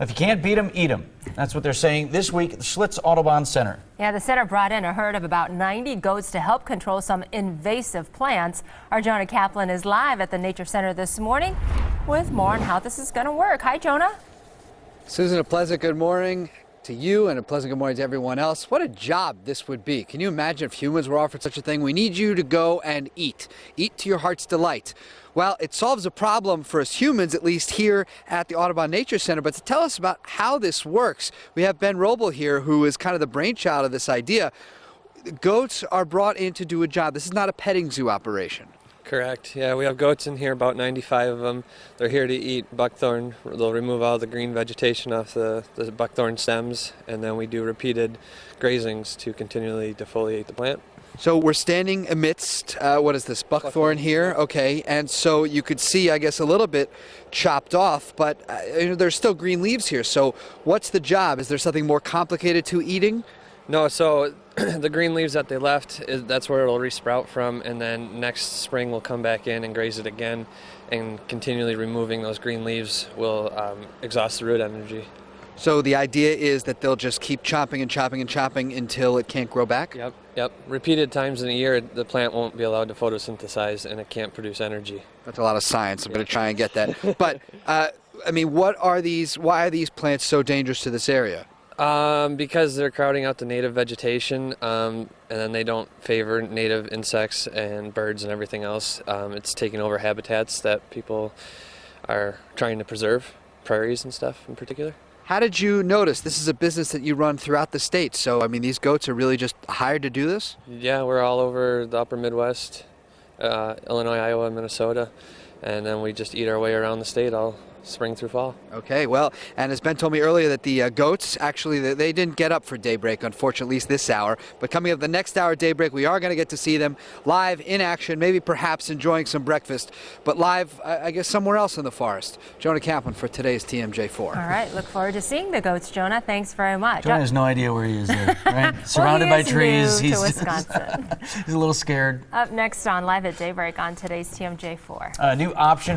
If you can't beat them, eat them. That's what they're saying this week at the Schlitz Audubon Center. Yeah, the center brought in a herd of about 90 goats to help control some invasive plants. Our Jonah Kaplan is live at the Nature Center this morning with more on how this is going to work. Hi, Jonah. Susan, a pleasant good morning to you and a pleasant good morning to everyone else. What a job this would be. Can you imagine if humans were offered such a thing? We need you to go and eat. Eat to your heart's delight. Well, it solves a problem for us humans, at least here at the Audubon Nature Center. But to tell us about how this works, we have Ben Roble here, who is kind of the brainchild of this idea. Goats are brought in to do a job. This is not a petting zoo operation. Correct. Yeah, we have goats in here, about 95 of them. They're here to eat buckthorn. They'll remove all the green vegetation off the buckthorn stems, and then we do repeated grazings to continually defoliate the plant. So we're standing amidst, what is this, buckthorn here? Okay, and so you could see, I guess, a little bit chopped off, but there's still green leaves here. So what's the job? Is there something more complicated to eating? No, so the green leaves that they left, that's where it'll resprout from, and then next spring we'll come back in and graze it again, and continually removing those green leaves will exhaust the root energy. So the idea is that they'll just keep chopping and chopping and chopping until it can't grow back? Yep. Repeated times in a year, the plant won't be allowed to photosynthesize and it can't produce energy. That's a lot of science. I'm going to try and get that. But, I mean, why are these plants so dangerous to this area? Because they're crowding out the native vegetation, and then they don't favor native insects and birds and everything else. It's taking over habitats that people are trying to preserve, prairies and stuff in particular. How did you notice? This is a business that you run throughout the state, so I mean these goats are really just hired to do this? Yeah, we're all over the upper Midwest, Illinois, Iowa, Minnesota, and then we just eat our way around the state all spring through fall. Okay, well, and as Ben told me earlier that the goats, actually, they didn't get up for daybreak, unfortunately, at least this hour. But coming up the next hour, daybreak, we are going to get to see them live in action, maybe perhaps enjoying some breakfast, but live, I guess, somewhere else in the forest. Jonah Kaplan for today's TMJ4. All right, look forward to seeing the goats, Jonah. Thanks very much. Jonah has no idea where he is there, right? Surrounded by trees. He's new to Wisconsin. He's a little scared. Up next on Live at Daybreak on today's TMJ4. A new option.